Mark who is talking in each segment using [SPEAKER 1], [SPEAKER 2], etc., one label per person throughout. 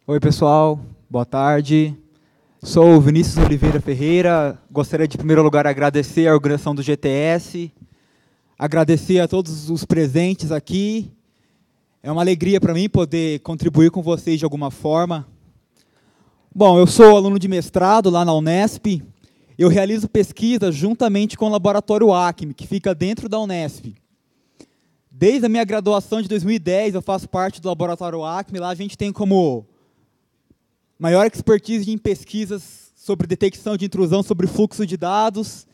[SPEAKER 1] Oi, pessoal. Boa tarde. Sou o Vinícius Oliveira Ferreira. Gostaria de, em primeiro lugar, agradecer a organização do GTS, agradecer a todos os presentes aqui. É uma alegria para mim poder contribuir com vocês de alguma forma. Bom, eu sou aluno de mestrado lá na Unesp. Eu realizo pesquisa juntamente com o Laboratório Acme, que fica dentro da Unesp. Desde a minha graduação de 2010, eu faço parte do Laboratório Acme. Lá a gente tem como maior expertise em pesquisas sobre detecção de intrusão sobre fluxo de dados.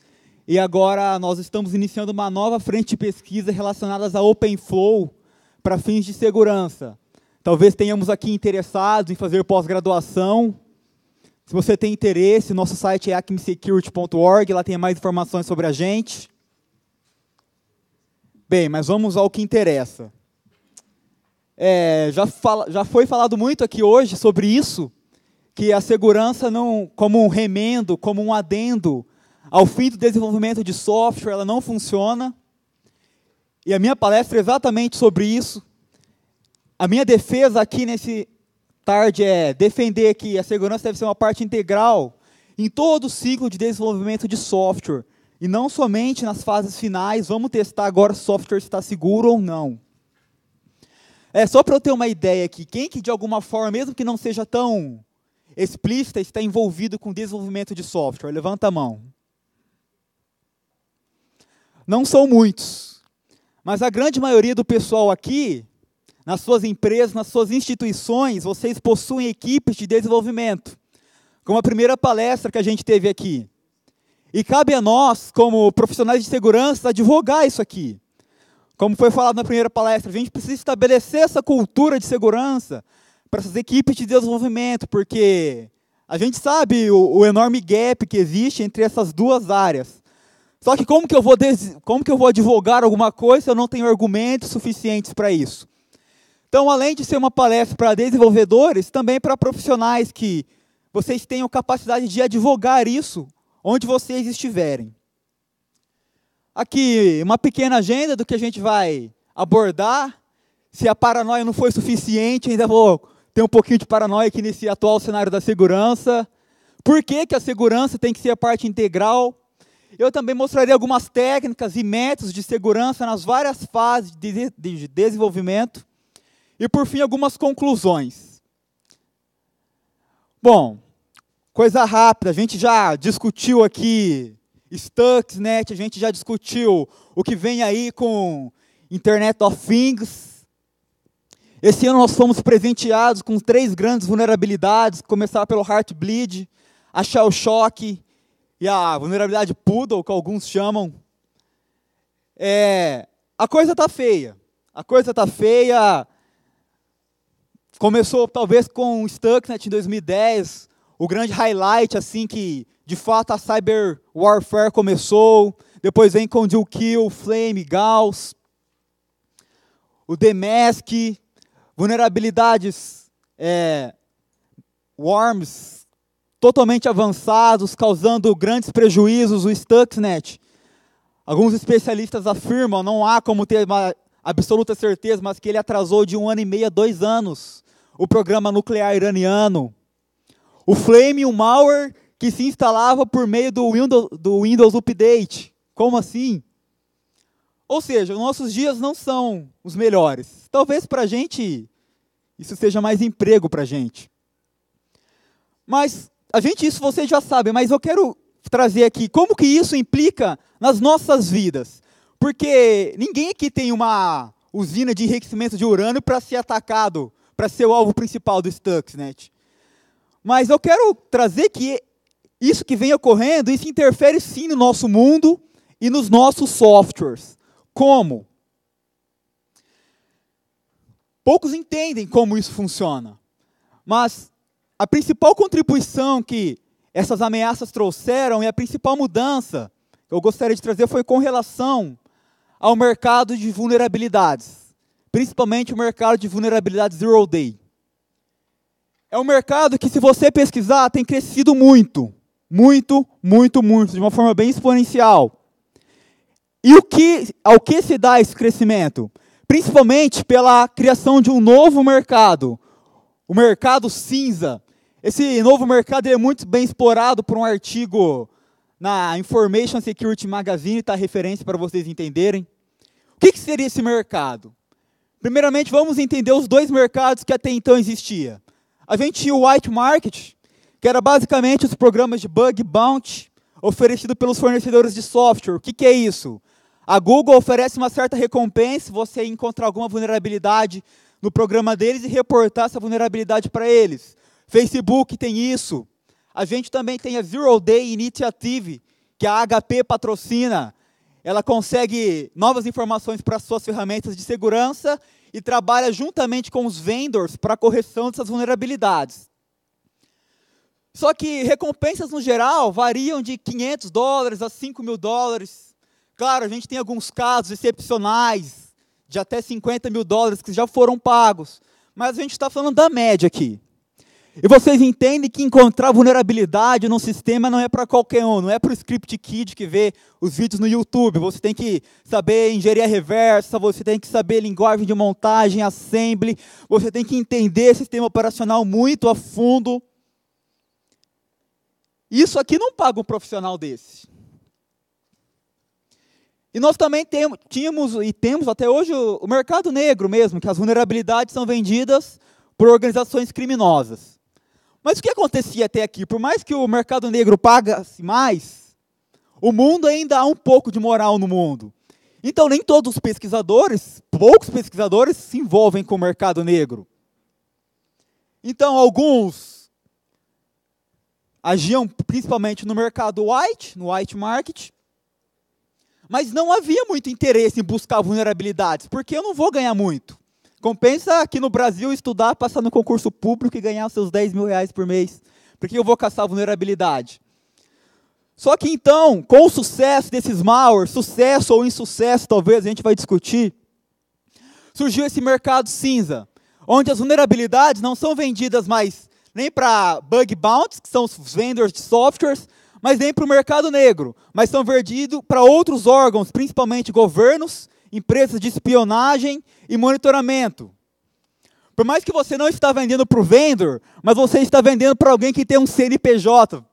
[SPEAKER 1] E agora nós estamos iniciando uma nova frente de pesquisa relacionada a OpenFlow para fins de segurança. Talvez tenhamos aqui interessados em fazer pós-graduação. Se você tem interesse, nosso site é acmesecurity.org, lá tem mais informações sobre a gente. Bem, mas vamos ao que interessa. Já foi falado muito aqui hoje sobre isso, que a segurança, não, como um remendo, como um adendo ao fim do desenvolvimento de software, ela não funciona. E a minha palestra é exatamente sobre isso. A minha defesa aqui nesse tarde é defender que a segurança deve ser uma parte integral em todo o ciclo de desenvolvimento de software, e não somente nas fases finais. Vamos testar agora se o software está seguro ou não. Só para eu ter uma ideia aqui, quem que de alguma forma, mesmo que não seja tão explícita, está envolvido com desenvolvimento de software? Levanta a mão. Não são muitos, mas a grande maioria do pessoal aqui, nas suas empresas, nas suas instituições, vocês possuem equipes de desenvolvimento, como a primeira palestra que a gente teve aqui. E cabe a nós, como profissionais de segurança, advogar isso aqui. Como foi falado na primeira palestra, a gente precisa estabelecer essa cultura de segurança para essas equipes de desenvolvimento, porque a gente sabe o enorme gap que existe entre essas duas áreas. Só que como que eu vou advogar alguma coisa se eu não tenho argumentos suficientes para isso? Então, além de ser uma palestra para desenvolvedores, também para profissionais que vocês tenham capacidade de advogar isso onde vocês estiverem. Aqui, uma pequena agenda do que a gente vai abordar. Se a paranoia não foi suficiente, ainda vou ter um pouquinho de paranoia aqui nesse atual cenário da segurança. Por que que a segurança tem que ser a parte integral? Eu também mostrarei algumas técnicas e métodos de segurança nas várias fases de desenvolvimento. E, por fim, algumas conclusões. Bom, coisa rápida, a gente já discutiu aqui Stuxnet, a gente já discutiu o que vem aí com Internet of Things. Esse ano nós fomos presenteados com 3 grandes vulnerabilidades, começar pelo Heartbleed, a Shell Shock e a vulnerabilidade Poodle, que alguns chamam. A coisa está feia. A coisa está feia. Começou talvez com o Stuxnet em 2010, o grande highlight, assim, que de fato a Cyber Warfare começou. Depois vem com o Dual-Kill, Flame, Gauss, o Demask, vulnerabilidades worms totalmente avançados, causando grandes prejuízos. O Stuxnet, alguns especialistas afirmam, não há como ter uma absoluta certeza, mas que ele atrasou de 1 ano e meio a 2 anos o programa nuclear iraniano. O Flame, um malware que se instalava por meio do Windows Update. Como assim? Ou seja, os nossos dias não são os melhores. Talvez para a gente isso seja mais emprego para a gente. Mas isso vocês já sabem, mas eu quero trazer aqui como que isso implica nas nossas vidas. Porque ninguém aqui tem uma usina de enriquecimento de urânio para ser atacado, para ser o alvo principal do Stuxnet. Mas eu quero trazer que isso que vem ocorrendo, isso interfere sim no nosso mundo e nos nossos softwares. Como? Poucos entendem como isso funciona. Mas a principal contribuição que essas ameaças trouxeram e a principal mudança que eu gostaria de trazer foi com relação ao mercado de vulnerabilidades, principalmente o mercado de vulnerabilidades Zero Day. É um mercado que, se você pesquisar, tem crescido muito, de uma forma bem exponencial. E ao que se dá esse crescimento? Principalmente pela criação de um novo mercado, o mercado cinza. Esse novo mercado é muito bem explorado por um artigo na Information Security Magazine, tá a referência para vocês entenderem. O que seria esse mercado? Primeiramente, vamos entender os dois mercados que até então existiam. A gente tinha o white market, que era basicamente os programas de bug bounty oferecidos pelos fornecedores de software. O que é isso? A Google oferece uma certa recompensa se você encontrar alguma vulnerabilidade no programa deles e reportar essa vulnerabilidade para eles. Facebook tem isso. A gente também tem a Zero Day Initiative, que a HP patrocina. Ela consegue novas informações para suas ferramentas de segurança e trabalha juntamente com os vendors para a correção dessas vulnerabilidades. Só que recompensas, no geral, variam de $500 a $5.000. Claro, a gente tem alguns casos excepcionais, de até $50.000 que já foram pagos. Mas a gente está falando da média aqui. E vocês entendem que encontrar vulnerabilidade no sistema não é para qualquer um, não é para o script kid que vê os vídeos no YouTube. Você tem que saber engenharia reversa, você tem que saber linguagem de montagem, assembly, você tem que entender sistema operacional muito a fundo. Isso aqui não paga um profissional desse. E nós também tínhamos e temos até hoje o mercado negro mesmo, que as vulnerabilidades são vendidas por organizações criminosas. Mas o que acontecia até aqui? Por mais que o mercado negro pagasse mais, o mundo ainda há um pouco de moral no mundo. Então, nem todos os pesquisadores, poucos pesquisadores, se envolvem com o mercado negro. Então, alguns agiam principalmente no mercado white, no white market, mas não havia muito interesse em buscar vulnerabilidades, porque eu não vou ganhar muito. Compensa aqui no Brasil estudar, passar no concurso público e ganhar os seus R$10.000 por mês. Porque eu vou caçar vulnerabilidade. Só que então, com o sucesso desses malwares, sucesso ou insucesso, talvez a gente vai discutir, surgiu esse mercado cinza, onde as vulnerabilidades não são vendidas mais nem para bug bounties, que são os vendors de softwares, mas nem para o mercado negro, mas são vendidos para outros órgãos, principalmente governos, empresas de espionagem e monitoramento. Por mais que você não está vendendo para o vendor, mas você está vendendo para alguém que tem um CNPJ,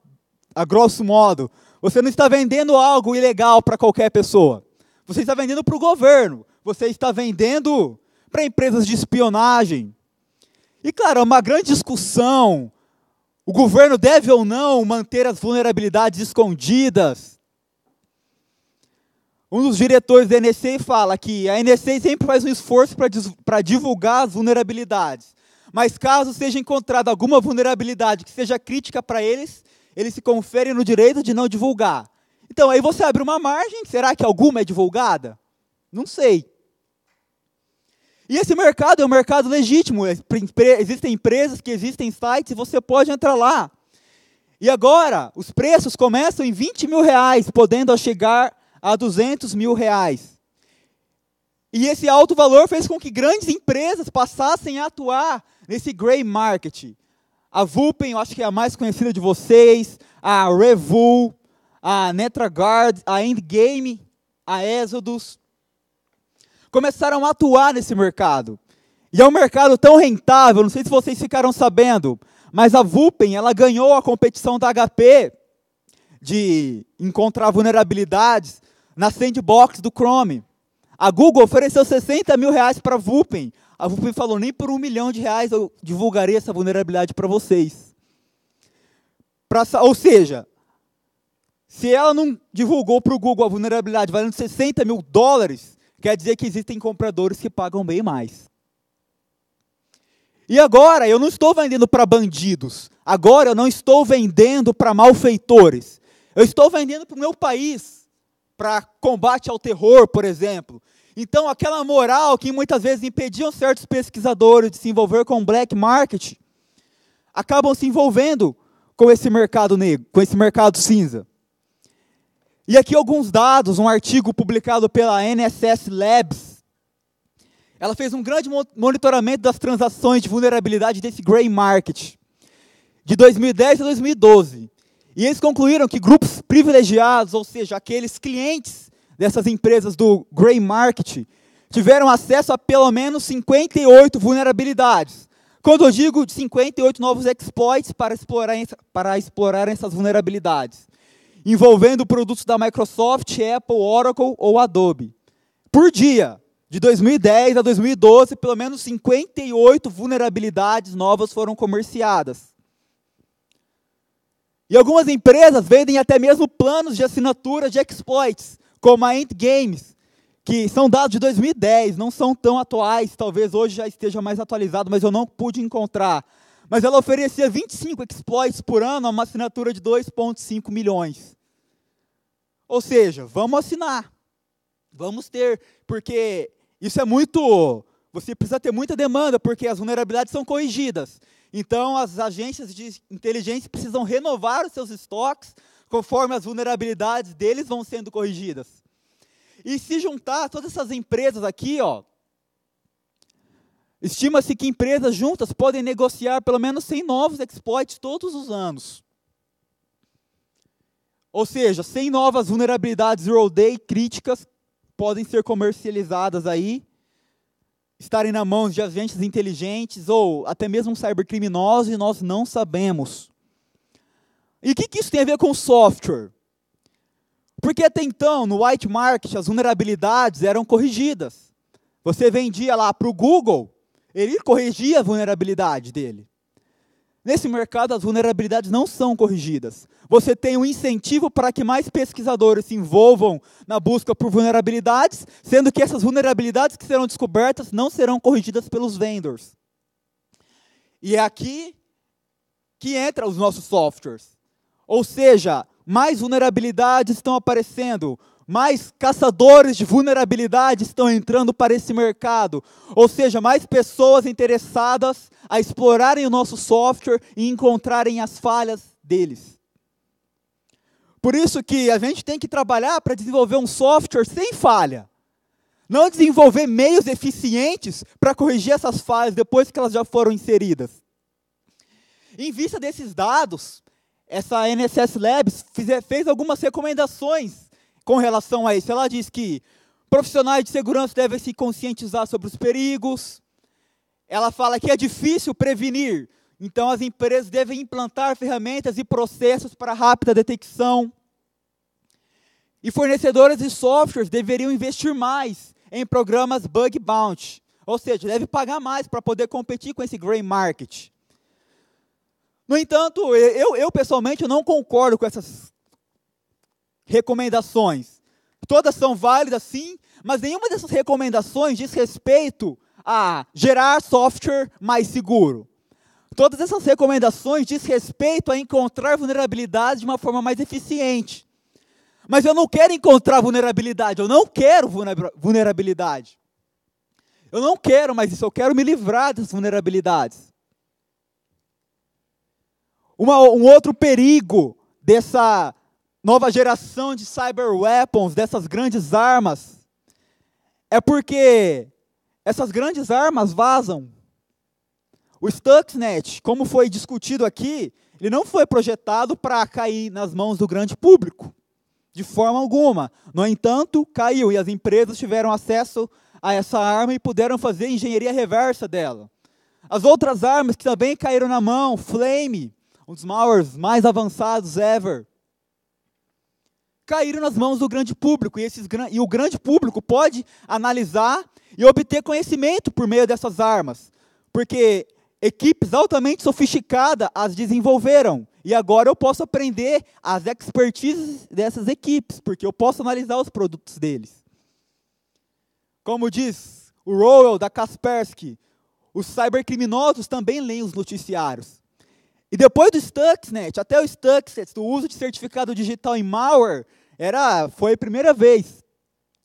[SPEAKER 1] a grosso modo. Você não está vendendo algo ilegal para qualquer pessoa. Você está vendendo para o governo. Você está vendendo para empresas de espionagem. E claro, é uma grande discussão. O governo deve ou não manter as vulnerabilidades escondidas? Um dos diretores da NSA fala que a NSA sempre faz um esforço para divulgar as vulnerabilidades. Mas caso seja encontrada alguma vulnerabilidade que seja crítica para eles, eles se conferem no direito de não divulgar. Então, aí você abre uma margem, será que alguma é divulgada? Não sei. E esse mercado é um mercado legítimo, existem empresas que existem sites e você pode entrar lá. E agora, os preços começam em R$20.000, podendo chegar a R$200.000. E esse alto valor fez com que grandes empresas passassem a atuar nesse grey market. A Vulpen, eu acho que é a mais conhecida de vocês, a Revol, a NetraGuard, a Endgame, a Exodus, começaram a atuar nesse mercado. E é um mercado tão rentável, não sei se vocês ficaram sabendo, mas a Vulpen, ela ganhou a competição da HP de encontrar vulnerabilidades na sandbox do Chrome. A Google ofereceu R$60.000 para a Vulpen. A Vulpen falou, nem por R$1 milhão eu divulgaria essa vulnerabilidade para vocês. Ou seja, se ela não divulgou para o Google a vulnerabilidade valendo $60.000, quer dizer que existem compradores que pagam bem mais. E agora, eu não estou vendendo para bandidos. Agora, eu não estou vendendo para malfeitores. Eu estou vendendo para o meu país, para combate ao terror, por exemplo. Então, aquela moral que muitas vezes impediam certos pesquisadores de se envolver com o black market, acabam se envolvendo com esse mercado negro, com esse mercado cinza. E aqui alguns dados, um artigo publicado pela NSS Labs. Ela fez um grande monitoramento das transações de vulnerabilidade desse grey market, de 2010 a 2012. E eles concluíram que grupos privilegiados, ou seja, aqueles clientes dessas empresas do grey market, tiveram acesso a pelo menos 58 vulnerabilidades. Quando eu digo 58 novos exploits para explorar essas vulnerabilidades, envolvendo produtos da Microsoft, Apple, Oracle ou Adobe. Por dia, de 2010 a 2012, pelo menos 58 vulnerabilidades novas foram comerciadas. E algumas empresas vendem até mesmo planos de assinatura de exploits, como a Ant Games, que são dados de 2010, não são tão atuais, talvez hoje já esteja mais atualizado, mas eu não pude encontrar. Mas ela oferecia 25 exploits por ano a uma assinatura de 2,5 milhões. Ou seja, vamos assinar, vamos ter, porque isso é muito, você precisa ter muita demanda, porque as vulnerabilidades são corrigidas. Então, as agências de inteligência precisam renovar os seus estoques conforme as vulnerabilidades deles vão sendo corrigidas. E se juntar todas essas empresas aqui, estima-se que empresas juntas podem negociar pelo menos 100 novos exploits todos os anos. Ou seja, 100 novas vulnerabilidades Zero Day críticas podem ser comercializadas aí, estarem na mão de agentes inteligentes ou até mesmo cybercriminosos e nós não sabemos. E o que isso tem a ver com software? Porque até então, no white market, as vulnerabilidades eram corrigidas. Você vendia lá para o Google, ele corrigia a vulnerabilidade dele. Nesse mercado, as vulnerabilidades não são corrigidas. Você tem um incentivo para que mais pesquisadores se envolvam na busca por vulnerabilidades, sendo que essas vulnerabilidades que serão descobertas não serão corrigidas pelos vendors. E é aqui que entram os nossos softwares. Ou seja, mais vulnerabilidades estão aparecendo, mais caçadores de vulnerabilidades estão entrando para esse mercado. Ou seja, mais pessoas interessadas a explorarem o nosso software e encontrarem as falhas deles. Por isso que a gente tem que trabalhar para desenvolver um software sem falha. Não desenvolver meios eficientes para corrigir essas falhas depois que elas já foram inseridas. Em vista desses dados, essa NSS Labs fez algumas recomendações com relação a isso. Ela diz que profissionais de segurança devem se conscientizar sobre os perigos. Ela fala que é difícil prevenir, então as empresas devem implantar ferramentas e processos para rápida detecção. E fornecedores de softwares deveriam investir mais em programas bug bounty, ou seja, deve pagar mais para poder competir com esse gray market. No entanto, eu pessoalmente não concordo com essas recomendações. Todas são válidas, sim, mas nenhuma dessas recomendações diz respeito a gerar software mais seguro. Todas essas recomendações diz respeito a encontrar vulnerabilidades de uma forma mais eficiente. Mas eu não quero encontrar vulnerabilidade, eu não quero vulnerabilidade. Eu não quero mais isso, eu quero me livrar das vulnerabilidades. Um outro perigo dessa nova geração de cyber weapons, dessas grandes armas, é porque essas grandes armas vazam. O Stuxnet, como foi discutido aqui, ele não foi projetado para cair nas mãos do grande público, de forma alguma. No entanto, caiu e as empresas tiveram acesso a essa arma e puderam fazer engenharia reversa dela. As outras armas que também caíram na mão, Flame, um dos malwares mais avançados ever, caíram nas mãos do grande público, e o grande público pode analisar e obter conhecimento por meio dessas armas, porque equipes altamente sofisticadas as desenvolveram, e agora eu posso aprender as expertises dessas equipes, porque eu posso analisar os produtos deles. Como diz o Rowell da Kaspersky, os cybercriminosos também leem os noticiários. E depois do Stuxnet, até o Stuxnet, o uso de certificado digital em malware, foi a primeira vez,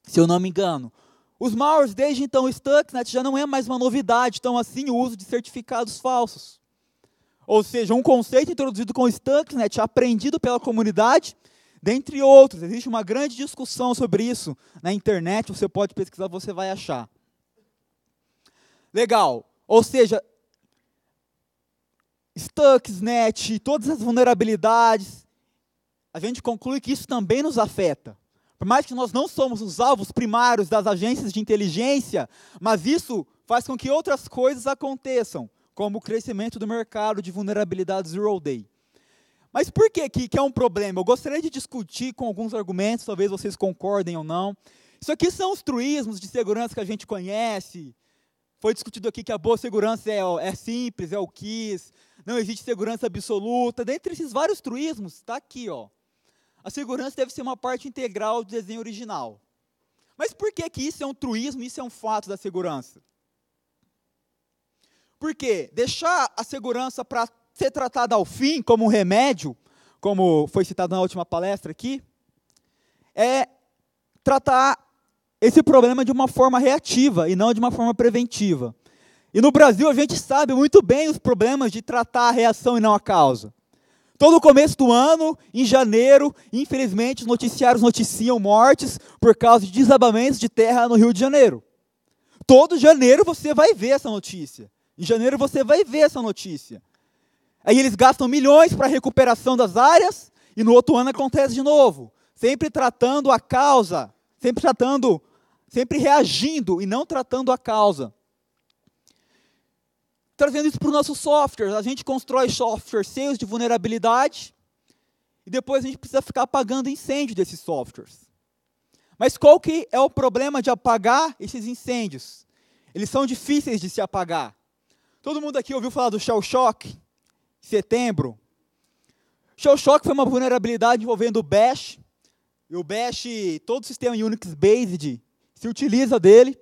[SPEAKER 1] se eu não me engano. Os malwares, desde então, o Stuxnet já não é mais uma novidade, então assim, o uso de certificados falsos. Ou seja, um conceito introduzido com o Stuxnet, aprendido pela comunidade, dentre outros. Existe uma grande discussão sobre isso na internet, você pode pesquisar, você vai achar. Legal. Ou seja, Stuxnet, todas as vulnerabilidades, a gente conclui que isso também nos afeta. Por mais que nós não somos os alvos primários das agências de inteligência, mas isso faz com que outras coisas aconteçam. como o crescimento do mercado de vulnerabilidade Zero Day. Mas por que é um problema? Eu gostaria de discutir com alguns argumentos, talvez vocês concordem ou não. Isso aqui são os truísmos de segurança que a gente conhece. Foi discutido aqui que a boa segurança é simples, é o KISS, não existe segurança absoluta. Dentre esses vários truísmos, está aqui, ó. A segurança deve ser uma parte integral do desenho original. Mas por que isso é um truísmo e isso é um fato da segurança? Porque deixar a segurança para ser tratada ao fim, como um remédio, como foi citado na última palestra aqui, é tratar esse problema de uma forma reativa e não de uma forma preventiva. E no Brasil a gente sabe muito bem os problemas de tratar a reação e não a causa. Todo começo do ano, em janeiro, infelizmente, os noticiários noticiam mortes por causa de desabamentos de terra no Rio de Janeiro. Todo janeiro você vai ver essa notícia. Em janeiro você vai ver essa notícia. Aí eles gastam milhões para a recuperação das áreas, e no outro ano acontece de novo. Sempre tratando a causa, sempre reagindo e não tratando a causa. Trazendo isso para o nosso software, a gente constrói softwares cheios de vulnerabilidade, e depois a gente precisa ficar apagando incêndio desses softwares. Mas qual que é o problema de apagar esses incêndios? Eles são difíceis de se apagar. Todo mundo aqui ouviu falar do Shell Shock, em setembro. Shell Shock foi uma vulnerabilidade envolvendo o Bash. E o Bash, todo o sistema Unix-based se utiliza dele.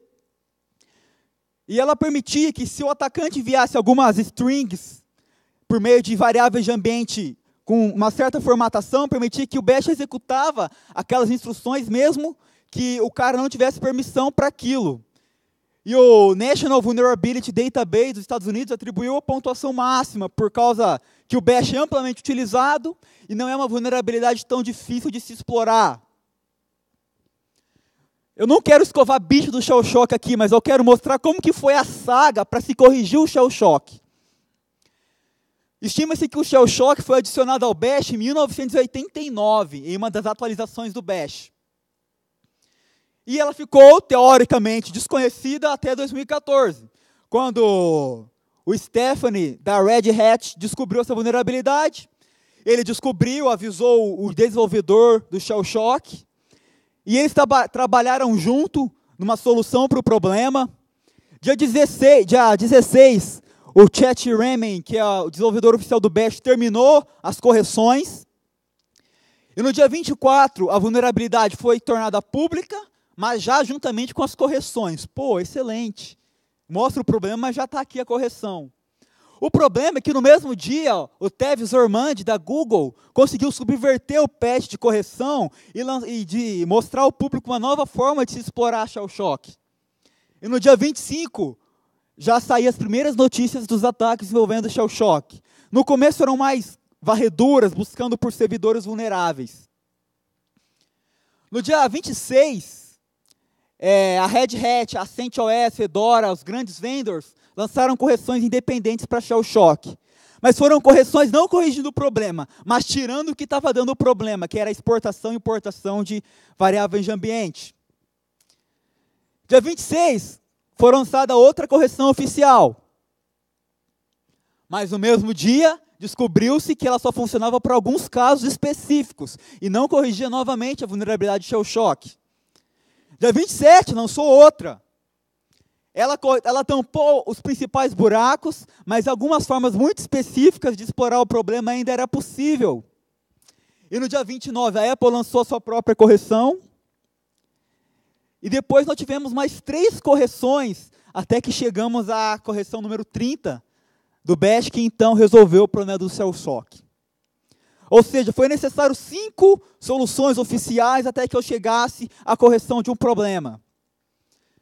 [SPEAKER 1] E ela permitia que, se o atacante enviasse algumas strings por meio de variáveis de ambiente com uma certa formatação, permitia que o Bash executava aquelas instruções mesmo que o cara não tivesse permissão para aquilo. E o National Vulnerability Database dos Estados Unidos atribuiu a pontuação máxima por causa que o Bash é amplamente utilizado e não é uma vulnerabilidade tão difícil de se explorar. Eu não quero escovar bicho do Shell Shock aqui, mas eu quero mostrar como que foi a saga para se corrigir o Shell Shock. Estima-se que o Shell Shock foi adicionado ao Bash em 1989, em uma das atualizações do Bash. E ela ficou, teoricamente, desconhecida até 2014, quando o Stephanie, da Red Hat, descobriu essa vulnerabilidade. Ele descobriu, avisou o desenvolvedor do Shell Shock, e eles trabalharam junto numa solução para o problema. Dia 16, o Chet Raymond, que é o desenvolvedor oficial do Bash, terminou as correções. E no dia 24, a vulnerabilidade foi tornada pública, mas já juntamente com as correções. Pô, excelente. Mostra o problema, mas já está aqui a correção. O problema é que no mesmo dia, o Tevis Ormand, da Google, conseguiu subverter o patch de correção e de mostrar ao público uma nova forma de se explorar Shell Shock. E no dia 25, já saíram as primeiras notícias dos ataques envolvendo Shell Shock. No começo eram mais varreduras, buscando por servidores vulneráveis. No dia 26, a Red Hat, a CentOS, Fedora, os grandes vendors, lançaram correções independentes para Shell Shock. Mas foram correções não corrigindo o problema, mas tirando o que estava dando o problema, que era a exportação e importação de variáveis de ambiente. Dia 26, foi lançada outra correção oficial. Mas no mesmo dia, descobriu-se que ela só funcionava para alguns casos específicos, e não corrigia novamente a vulnerabilidade de Shell Shock. Dia 27, lançou outra. Ela tampou os principais buracos, mas algumas formas muito específicas de explorar o problema ainda era possível. E no dia 29, a Apple lançou a sua própria correção. E depois nós tivemos mais 3 correções, até que chegamos à correção número 30 do Bash, que então resolveu o problema do Shell Shock. Ou seja, foi necessário 5 soluções oficiais até que eu chegasse à correção de um problema.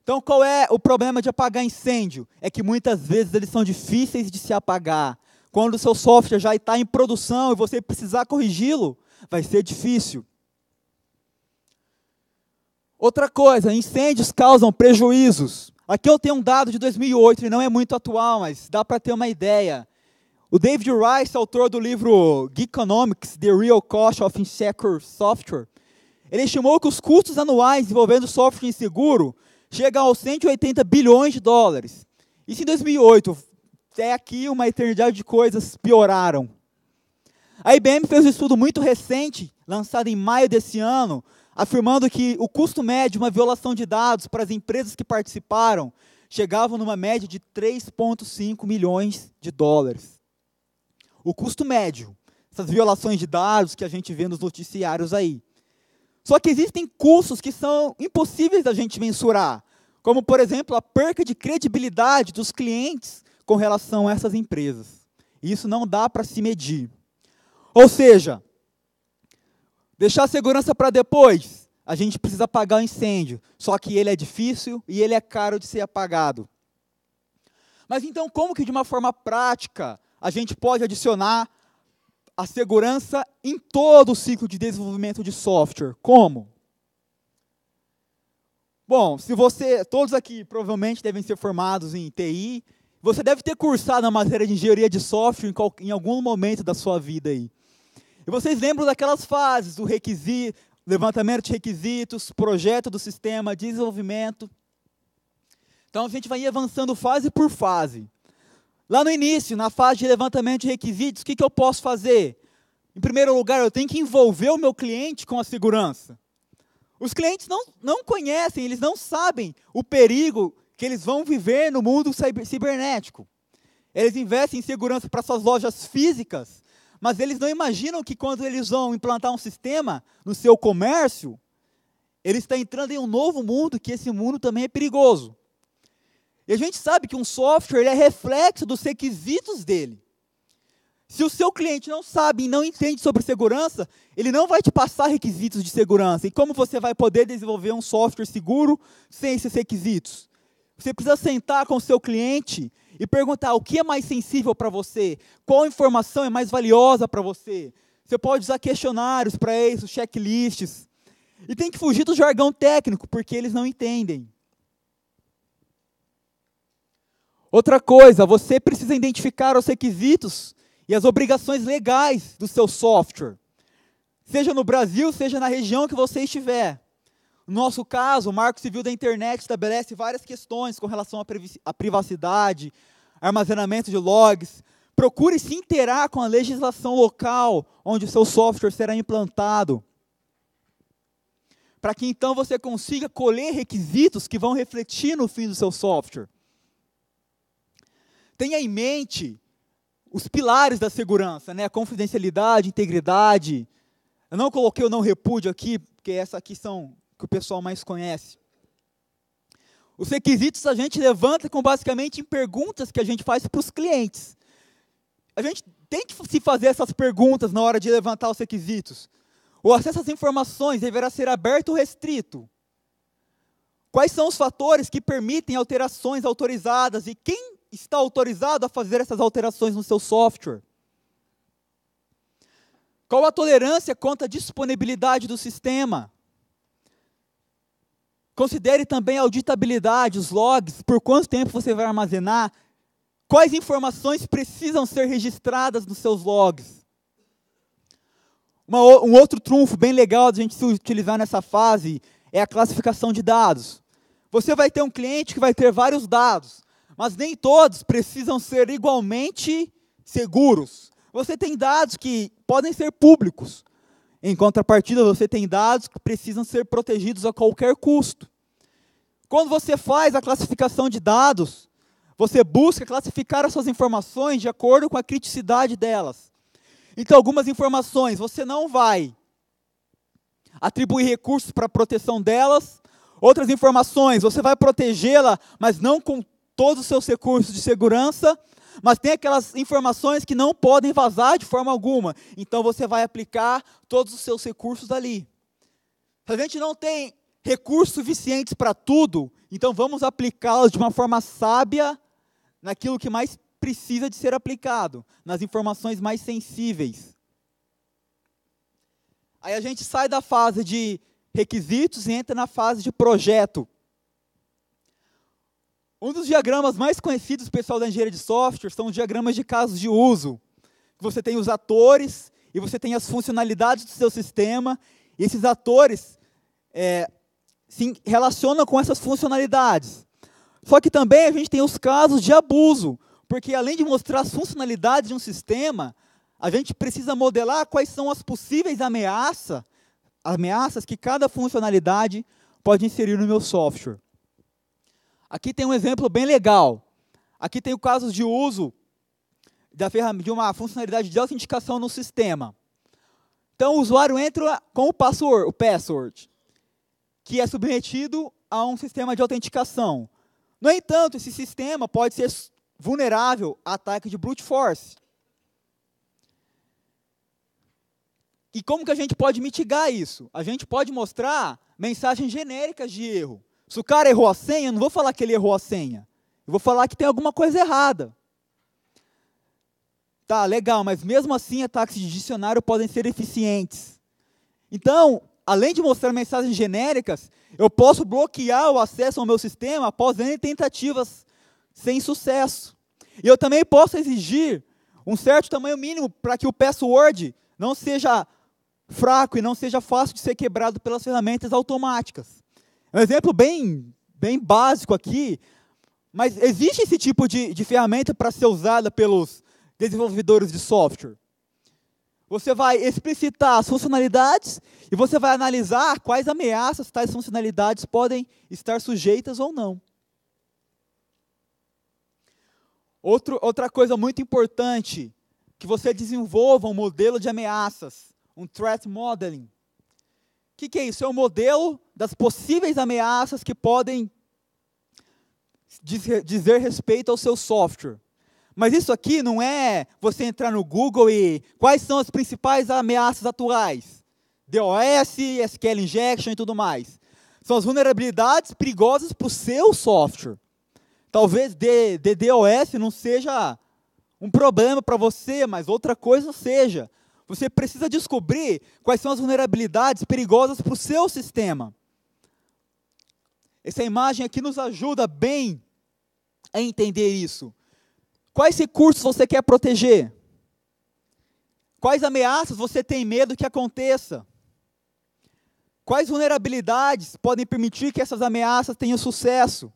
[SPEAKER 1] Então, qual é o problema de apagar incêndio? É que muitas vezes eles são difíceis de se apagar. Quando o seu software já está em produção e você precisar corrigi-lo, vai ser difícil. Outra coisa, incêndios causam prejuízos. Aqui eu tenho um dado de 2008, ele não é muito atual, mas dá para ter uma ideia. O David Rice, autor do livro Geekonomics, The Real Cost of Insecure Software, ele estimou que os custos anuais envolvendo software inseguro chegam aos 180 bilhões de dólares. Isso em 2008, até aqui uma eternidade de coisas pioraram. A IBM fez um estudo muito recente, lançado em maio desse ano, afirmando que o custo médio de uma violação de dados para as empresas que participaram chegava numa média de 3,5 milhões de dólares. O custo médio, essas violações de dados que a gente vê nos noticiários aí. Só que existem custos que são impossíveis da gente mensurar, como, por exemplo, a perca de credibilidade dos clientes com relação a essas empresas. Isso não dá para se medir. Ou seja, deixar a segurança para depois, a gente precisa apagar o incêndio, só que ele é difícil e ele é caro de ser apagado. Mas então, como que de uma forma prática a gente pode adicionar a segurança em todo o ciclo de desenvolvimento de software? Como? Bom, todos aqui provavelmente devem ser formados em TI, você deve ter cursado na matéria de engenharia de software em algum momento da sua vida aí. E vocês lembram daquelas fases, do requisito, levantamento de requisitos, projeto do sistema, desenvolvimento. Então a gente vai avançando fase por fase. Lá no início, na fase de levantamento de requisitos, o que eu posso fazer? Em primeiro lugar, eu tenho que envolver o meu cliente com a segurança. Os clientes não conhecem, eles não sabem o perigo que eles vão viver no mundo cibernético. Eles investem em segurança para suas lojas físicas, mas eles não imaginam que quando eles vão implantar um sistema no seu comércio, ele está entrando em um novo mundo, que esse mundo também é perigoso. E a gente sabe que um software é reflexo dos requisitos dele. Se o seu cliente não sabe e não entende sobre segurança, ele não vai te passar requisitos de segurança. E como você vai poder desenvolver um software seguro sem esses requisitos? Você precisa sentar com o seu cliente e perguntar o que é mais sensível para você, qual informação é mais valiosa para você. Você pode usar questionários para isso, checklists. E tem que fugir do jargão técnico, porque eles não entendem. Outra coisa, você precisa identificar os requisitos e as obrigações legais do seu software. Seja no Brasil, seja na região que você estiver. No nosso caso, o Marco Civil da Internet estabelece várias questões com relação à privacidade, armazenamento de logs. Procure se inteirar com a legislação local onde o seu software será implantado, para que então você consiga colher requisitos que vão refletir no fim do seu software. Tenha em mente os pilares da segurança, né? A confidencialidade, integridade. Eu não coloquei o não repúdio aqui, porque essa aqui são que o pessoal mais conhece. Os requisitos a gente levanta com basicamente em perguntas que a gente faz para os clientes. A gente tem que se fazer essas perguntas na hora de levantar os requisitos. O acesso às informações deverá ser aberto ou restrito? Quais são os fatores que permitem alterações autorizadas e quem está autorizado a fazer essas alterações no seu software? Qual a tolerância quanto à disponibilidade do sistema? Considere também a auditabilidade, os logs, por quanto tempo você vai armazenar, quais informações precisam ser registradas nos seus logs. Um outro trunfo bem legal de a gente se utilizar nessa fase é a classificação de dados. Você vai ter um cliente que vai ter vários dados, mas nem todos precisam ser igualmente seguros. Você tem dados que podem ser públicos. Em contrapartida, você tem dados que precisam ser protegidos a qualquer custo. Quando você faz a classificação de dados, você busca classificar as suas informações de acordo com a criticidade delas. Então, algumas informações você não vai atribuir recursos para a proteção delas. Outras informações você vai protegê-la, mas não com todos os seus recursos de segurança. Mas tem aquelas informações que não podem vazar de forma alguma. Então, você vai aplicar todos os seus recursos ali. Se a gente não tem recursos suficientes para tudo, então vamos aplicá-los de uma forma sábia naquilo que mais precisa de ser aplicado, nas informações mais sensíveis. Aí a gente sai da fase de requisitos e entra na fase de projeto. Um dos diagramas mais conhecidos do pessoal da engenharia de software são os diagramas de casos de uso. Você tem os atores e você tem as funcionalidades do seu sistema, e esses atores se relacionam com essas funcionalidades. Só que também a gente tem os casos de abuso. Porque além de mostrar as funcionalidades de um sistema, a gente precisa modelar quais são as possíveis ameaças que cada funcionalidade pode inserir no meu software. Aqui tem um exemplo bem legal. Aqui tem o caso de uso de uma funcionalidade de autenticação no sistema. Então, o usuário entra com o password, que é submetido a um sistema de autenticação. No entanto, esse sistema pode ser vulnerável a ataque de brute force. E como que a gente pode mitigar isso? A gente pode mostrar mensagens genéricas de erro. Se o cara errou a senha, eu não vou falar que ele errou a senha. Eu vou falar que tem alguma coisa errada. Tá, legal, mas mesmo assim ataques de dicionário podem ser eficientes. Então, além de mostrar mensagens genéricas, eu posso bloquear o acesso ao meu sistema após N tentativas sem sucesso. E eu também posso exigir um certo tamanho mínimo para que o password não seja fraco e não seja fácil de ser quebrado pelas ferramentas automáticas. É um exemplo bem básico aqui, mas existe esse tipo de ferramenta para ser usada pelos desenvolvedores de software. Você vai explicitar as funcionalidades e você vai analisar quais ameaças tais funcionalidades podem estar sujeitas ou não. Outra coisa muito importante, que você desenvolva um modelo de ameaças, um threat modeling. O que é isso? É um modelo das possíveis ameaças que podem dizer respeito ao seu software. Mas isso aqui não é você entrar no Google e quais são as principais ameaças atuais. DOS, SQL injection e tudo mais. São as vulnerabilidades perigosas para o seu software. Talvez DDoS não seja um problema para você, mas outra coisa seja. Você precisa descobrir quais são as vulnerabilidades perigosas para o seu sistema. Essa imagem aqui nos ajuda bem a entender isso. Quais recursos você quer proteger? Quais ameaças você tem medo que aconteça? Quais vulnerabilidades podem permitir que essas ameaças tenham sucesso?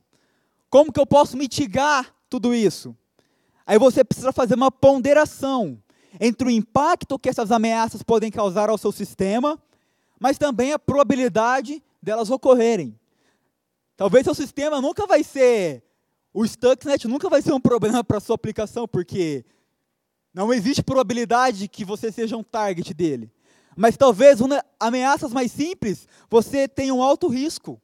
[SPEAKER 1] Como que eu posso mitigar tudo isso? Aí você precisa fazer uma ponderação entre o impacto que essas ameaças podem causar ao seu sistema, mas também a probabilidade delas ocorrerem. Talvez seu sistema nunca vai ser, o Stuxnet nunca vai ser um problema para a sua aplicação, porque não existe probabilidade de que você seja um target dele. Mas talvez ameaças mais simples, você tenha um alto risco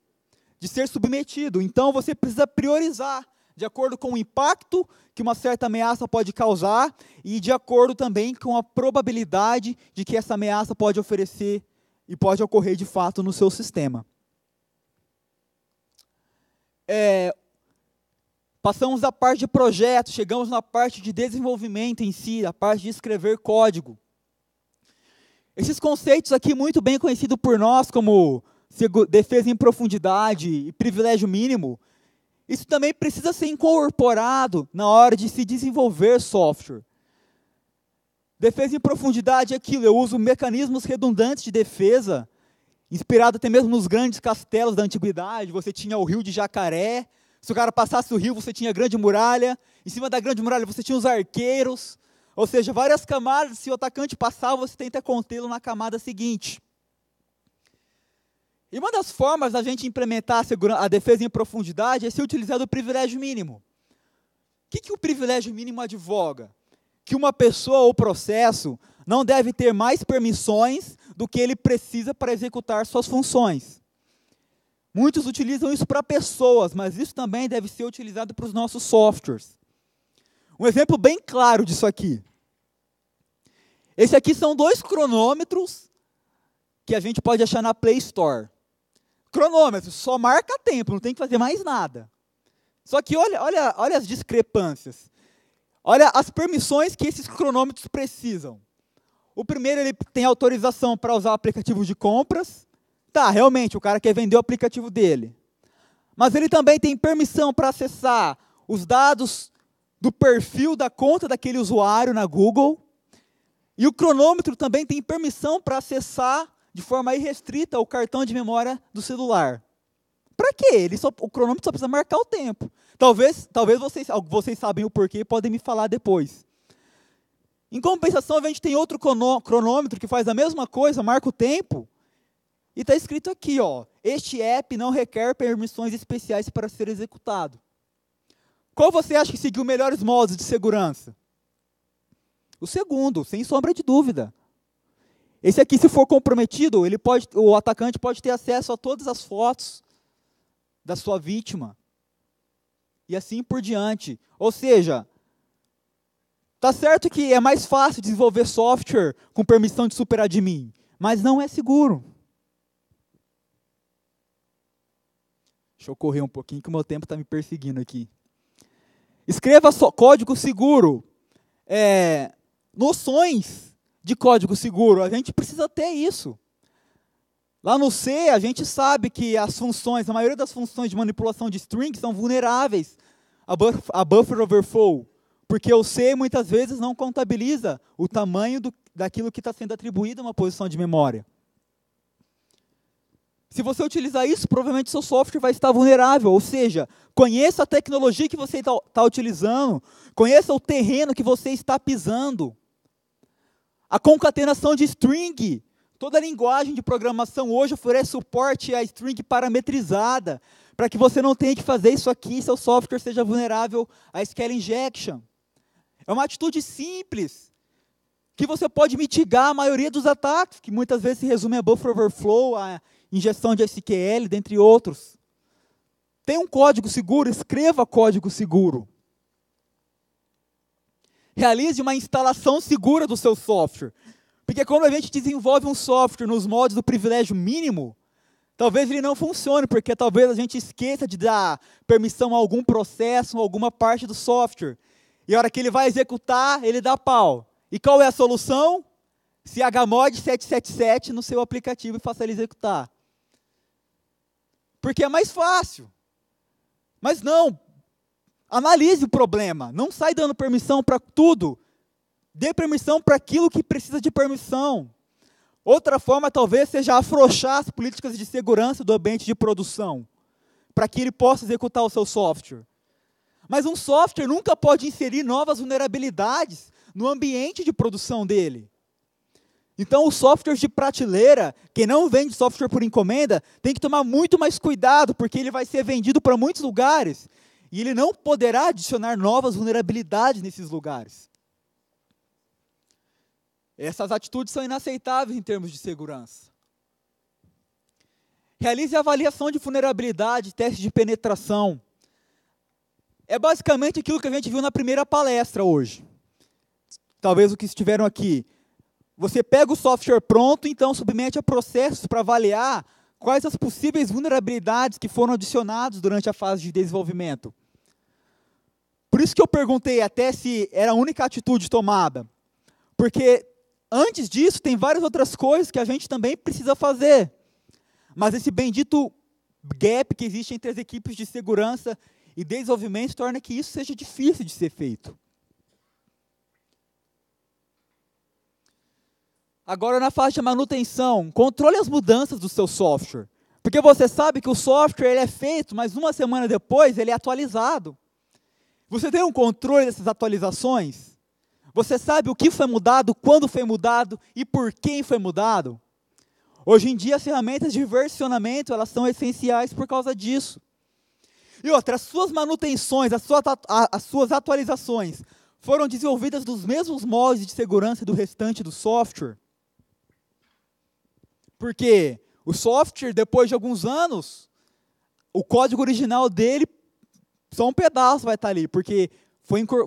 [SPEAKER 1] de ser submetido. Então você precisa priorizar de acordo com o impacto que uma certa ameaça pode causar e de acordo também com a probabilidade de que essa ameaça pode oferecer e pode ocorrer de fato no seu sistema. Passamos da parte de projeto, chegamos na parte de desenvolvimento em si, a parte de escrever código. Esses conceitos aqui muito bem conhecidos por nós como defesa em profundidade e privilégio mínimo, isso também precisa ser incorporado na hora de se desenvolver software. Defesa em profundidade é aquilo, eu uso mecanismos redundantes de defesa, inspirado até mesmo nos grandes castelos da antiguidade. Você tinha o rio de Jacaré, se o cara passasse o rio, você tinha a grande muralha, em cima da grande muralha você tinha os arqueiros, ou seja, várias camadas, se o atacante passar, você tenta contê-lo na camada seguinte. E uma das formas da gente implementar a defesa em profundidade é se utilizar do privilégio mínimo. O que o privilégio mínimo advoga? Que uma pessoa ou processo não deve ter mais permissões do que ele precisa para executar suas funções. Muitos utilizam isso para pessoas, mas isso também deve ser utilizado para os nossos softwares. Um exemplo bem claro disso aqui. Esse aqui são 2 cronômetros que a gente pode achar na Play Store. Cronômetro, só marca tempo, não tem que fazer mais nada. Só que olha as discrepâncias. Olha as permissões que esses cronômetros precisam. O primeiro, ele tem autorização para usar o aplicativo de compras. Tá, realmente, o cara quer vender o aplicativo dele. Mas ele também tem permissão para acessar os dados do perfil da conta daquele usuário na Google. E o cronômetro também tem permissão para acessar de forma irrestrita o cartão de memória do celular. para quê? O cronômetro só precisa marcar o tempo. Talvez vocês sabem o porquê, podem me falar depois. Em compensação, a gente tem outro cronômetro que faz a mesma coisa, marca o tempo, e está escrito aqui, ó, este app não requer permissões especiais para ser executado. Qual você acha que seguiu melhores modos de segurança? O segundo, sem sombra de dúvida. Esse aqui, se for comprometido, o atacante pode ter acesso a todas as fotos da sua vítima. E assim por diante. Ou seja, tá certo que é mais fácil desenvolver software com permissão de superadmin, mas não é seguro. Deixa eu correr um pouquinho que o meu tempo está me perseguindo aqui. Escreva código seguro. Noções de código seguro. A gente precisa ter isso. Lá no C, a gente sabe que a maioria das funções de manipulação de string são vulneráveis a buffer overflow, porque o C muitas vezes não contabiliza o tamanho daquilo que está sendo atribuído a uma posição de memória. Se você utilizar isso, provavelmente seu software vai estar vulnerável, ou seja, conheça a tecnologia que você está utilizando, conheça o terreno que você está pisando. A concatenação de string, toda a linguagem de programação hoje oferece suporte à string parametrizada, para que você não tenha que fazer isso aqui e seu software seja vulnerável a scale injection. É uma atitude simples, que você pode mitigar a maioria dos ataques, que muitas vezes se resume a buffer overflow, a injeção de SQL, dentre outros. Tem um código seguro, escreva código seguro. Realize uma instalação segura do seu software. Porque quando a gente desenvolve um software nos modos do privilégio mínimo, talvez ele não funcione, porque talvez a gente esqueça de dar permissão a algum processo, a alguma parte do software. E a hora que ele vai executar, ele dá pau. E qual é a solução? chmod 777 no seu aplicativo e faça ele executar. Porque é mais fácil. Mas não. Analise o problema. Não sai dando permissão para tudo. Dê permissão para aquilo que precisa de permissão. Outra forma talvez seja afrouxar as políticas de segurança do ambiente de produção, para que ele possa executar o seu software. Mas um software nunca pode inserir novas vulnerabilidades no ambiente de produção dele. Então, os softwares de prateleira, quem não vende software por encomenda, tem que tomar muito mais cuidado, porque ele vai ser vendido para muitos lugares, e ele não poderá adicionar novas vulnerabilidades nesses lugares. Essas atitudes são inaceitáveis em termos de segurança. Realize a avaliação de vulnerabilidade, teste de penetração. É basicamente aquilo que a gente viu na primeira palestra hoje. Talvez o que estiveram aqui. Você pega o software pronto, então submete a processos para avaliar quais as possíveis vulnerabilidades que foram adicionadas durante a fase de desenvolvimento. Por isso que eu perguntei até se era a única atitude tomada. Porque antes disso, tem várias outras coisas que a gente também precisa fazer. Mas esse bendito gap que existe entre as equipes de segurança e desenvolvimento torna que isso seja difícil de ser feito. Agora, na fase de manutenção, controle as mudanças do seu software. Porque você sabe que o software ele é feito, mas uma semana depois ele é atualizado. Você tem um controle dessas atualizações? Você sabe o que foi mudado, quando foi mudado e por quem foi mudado? Hoje em dia, as ferramentas de versionamento elas são essenciais por causa disso. E outra, as suas manutenções, as suas atualizações foram desenvolvidas nos mesmos moldes de segurança do restante do software? Porque o software, depois de alguns anos, o código original dele, só um pedaço vai estar ali, porque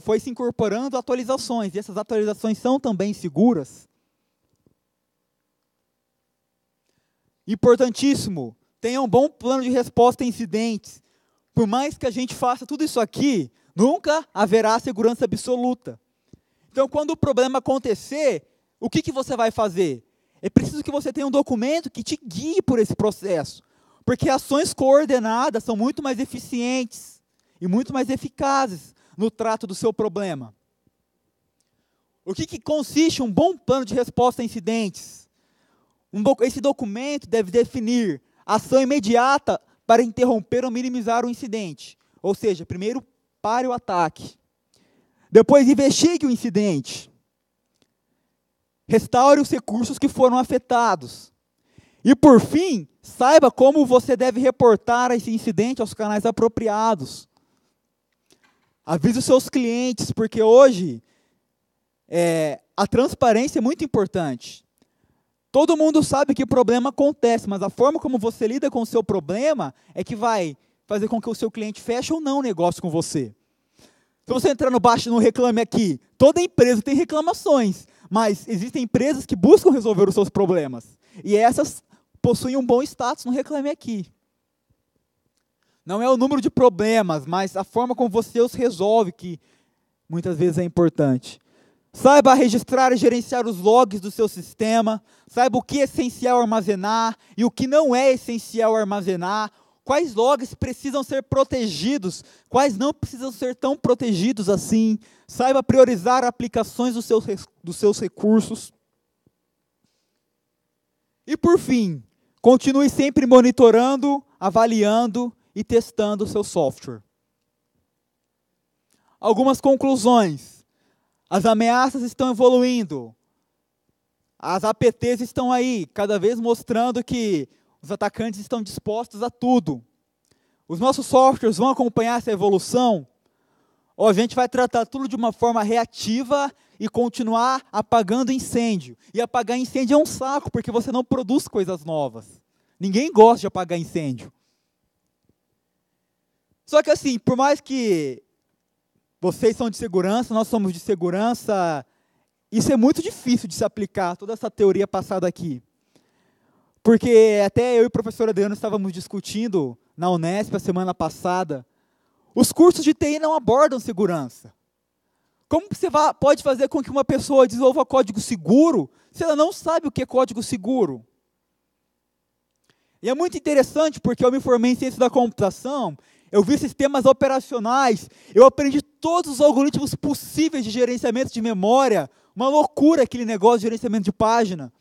[SPEAKER 1] foi se incorporando atualizações, e essas atualizações são também seguras. Importantíssimo, tenha um bom plano de resposta a incidentes. Por mais que a gente faça tudo isso aqui, nunca haverá segurança absoluta. Então, quando o problema acontecer, o que você vai fazer? É preciso que você tenha um documento que te guie por esse processo, porque ações coordenadas são muito mais eficientes e muito mais eficazes no trato do seu problema. O que consiste um bom plano de resposta a incidentes? Esse documento deve definir ação imediata para interromper ou minimizar o incidente. Ou seja, primeiro pare o ataque. Depois investigue o incidente. Restaure os recursos que foram afetados. E, por fim, saiba como você deve reportar esse incidente aos canais apropriados. Avise os seus clientes, porque hoje a transparência é muito importante. Todo mundo sabe que o problema acontece, mas a forma como você lida com o seu problema é que vai fazer com que o seu cliente feche ou não o negócio com você. Se você entrar no Reclame Aqui, toda empresa tem reclamações, mas existem empresas que buscam resolver os seus problemas. E essas possuem um bom status no Reclame Aqui. Não é o número de problemas, mas a forma como você os resolve que muitas vezes é importante. Saiba registrar e gerenciar os logs do seu sistema. Saiba o que é essencial armazenar e o que não é essencial armazenar. Quais logs precisam ser protegidos, quais não precisam ser tão protegidos assim. Saiba priorizar aplicações dos seus recursos. E por fim, continue sempre monitorando, avaliando e testando o seu software. Algumas conclusões. As ameaças estão evoluindo. As APTs estão aí, cada vez mostrando que os atacantes estão dispostos a tudo. Os nossos softwares vão acompanhar essa evolução? Ou a gente vai tratar tudo de uma forma reativa e continuar apagando incêndio? E apagar incêndio é um saco, porque você não produz coisas novas. Ninguém gosta de apagar incêndio. Só que assim, por mais que vocês são de segurança, nós somos de segurança, isso é muito difícil de se aplicar, toda essa teoria passada aqui. Porque até eu e o professor Adriano estávamos discutindo na Unesp a semana passada, os cursos de TI não abordam segurança. Como você pode fazer com que uma pessoa desenvolva código seguro se ela não sabe o que é código seguro? E é muito interessante porque eu me formei em ciência da computação, eu vi sistemas operacionais, eu aprendi todos os algoritmos possíveis de gerenciamento de memória, uma loucura aquele negócio de gerenciamento de página.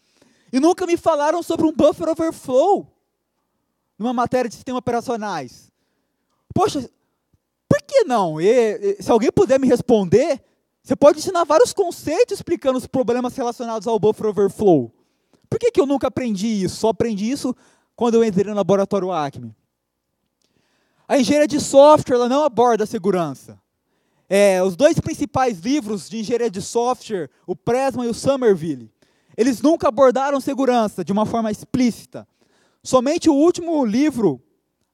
[SPEAKER 1] E nunca me falaram sobre um buffer overflow numa matéria de sistemas operacionais. Poxa, por que não? Se alguém puder me responder, você pode ensinar vários conceitos explicando os problemas relacionados ao buffer overflow. Por que eu nunca aprendi isso? Só aprendi isso quando eu entrei no laboratório Acme. A engenharia de software ela não aborda a segurança. Os dois principais livros de engenharia de software, o Pressman e o Somerville, eles nunca abordaram segurança de uma forma explícita. Somente o último livro,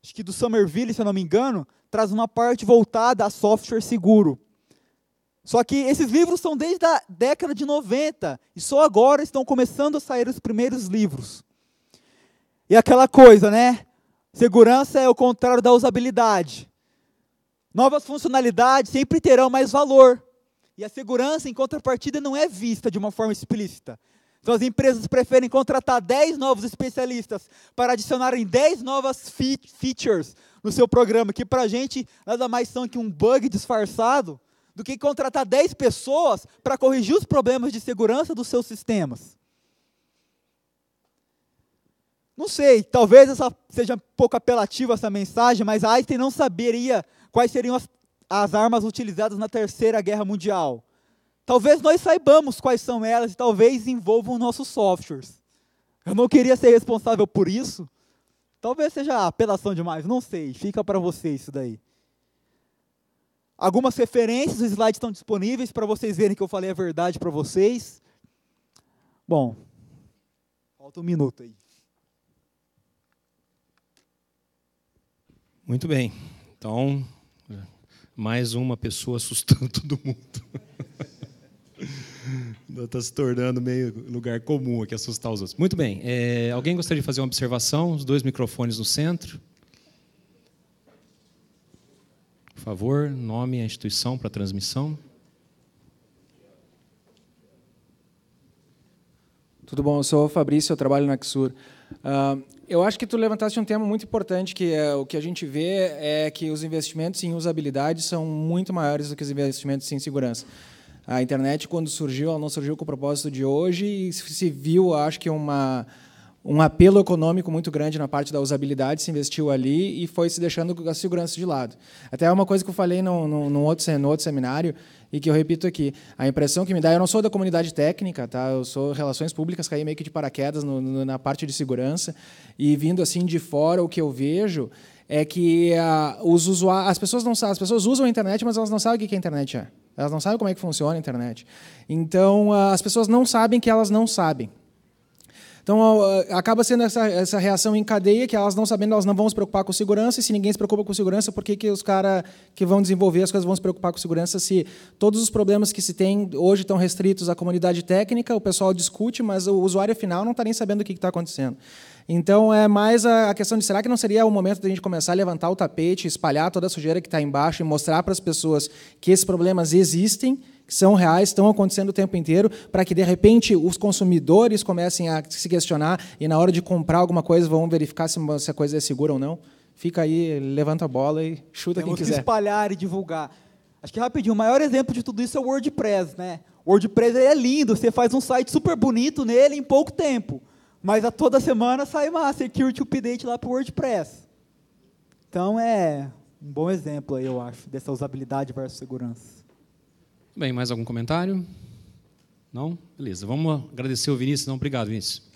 [SPEAKER 1] acho que do Somerville, se eu não me engano, traz uma parte voltada a software seguro. Só que esses livros são desde a década de 90, e só agora estão começando a sair os primeiros livros. E aquela coisa, né? Segurança é o contrário da usabilidade. Novas funcionalidades sempre terão mais valor. E a segurança, em contrapartida, não é vista de uma forma explícita. Então as empresas preferem contratar 10 novos especialistas para adicionarem 10 novas features no seu programa, que para a gente nada mais são que um bug disfarçado, do que contratar 10 pessoas para corrigir os problemas de segurança dos seus sistemas. Não sei, talvez seja um pouco apelativa essa mensagem, mas Einstein não saberia quais seriam as armas utilizadas na Terceira Guerra Mundial. Talvez nós saibamos quais são elas e talvez envolvam nossos softwares. Eu não queria ser responsável por isso. Talvez seja apelação demais, não sei. Fica para vocês isso daí. Algumas referências, os slides estão disponíveis para vocês verem que eu falei a verdade para vocês. Bom, falta um minuto aí.
[SPEAKER 2] Muito bem. Então, mais uma pessoa assustando todo mundo. Está se tornando meio lugar comum aqui assustar os outros. Muito bem. Alguém gostaria de fazer uma observação? Os 2 microfones no centro. Por favor, nome e a instituição para a transmissão.
[SPEAKER 3] Tudo bom? Eu sou o Fabrício, eu trabalho na Axur. Eu acho que tu levantaste um tema muito importante, que o que a gente vê é que os investimentos em usabilidade são muito maiores do que os investimentos em segurança. A internet, quando surgiu, ela não surgiu com o propósito de hoje e se viu, acho que, uma um apelo econômico muito grande na parte da usabilidade, se investiu ali e foi se deixando a segurança de lado. Até é uma coisa que eu falei no outro seminário e que eu repito aqui. A impressão que me dá, eu não sou da comunidade técnica, tá? Eu sou relações públicas, caí meio que de paraquedas na parte de segurança, e vindo assim de fora, o que eu vejo é que as pessoas não sabem, as pessoas usam a internet, mas elas não sabem o que a internet é. Elas não sabem como é que funciona a internet. Então, as pessoas não sabem que elas não sabem. Então, acaba sendo essa reação em cadeia, que elas não sabendo, elas não vão se preocupar com segurança, e se ninguém se preocupa com segurança, por que os caras que vão desenvolver as coisas vão se preocupar com segurança, se todos os problemas que se tem hoje estão restritos à comunidade técnica, o pessoal discute, mas o usuário final não está nem sabendo o que está acontecendo. Então, é mais a questão de, será que não seria o momento de a gente começar a levantar o tapete, espalhar toda a sujeira que está embaixo e mostrar para as pessoas que esses problemas existem, que são reais, estão acontecendo o tempo inteiro, para que, de repente, os consumidores comecem a se questionar e, na hora de comprar alguma coisa, vão verificar se a coisa é segura ou não. Fica aí, levanta a bola e chuta quem quiser.
[SPEAKER 1] Temos que espalhar e divulgar. Acho que, rapidinho, o maior exemplo de tudo isso é o WordPress, né? O WordPress é lindo, você faz um site super bonito nele em pouco tempo, mas toda semana sai uma security update lá para o WordPress. Então, é um bom exemplo aí, eu acho, dessa usabilidade versus segurança.
[SPEAKER 2] Bem, mais algum comentário? Não? Beleza, vamos agradecer o Vinícius. Não, obrigado, Vinícius.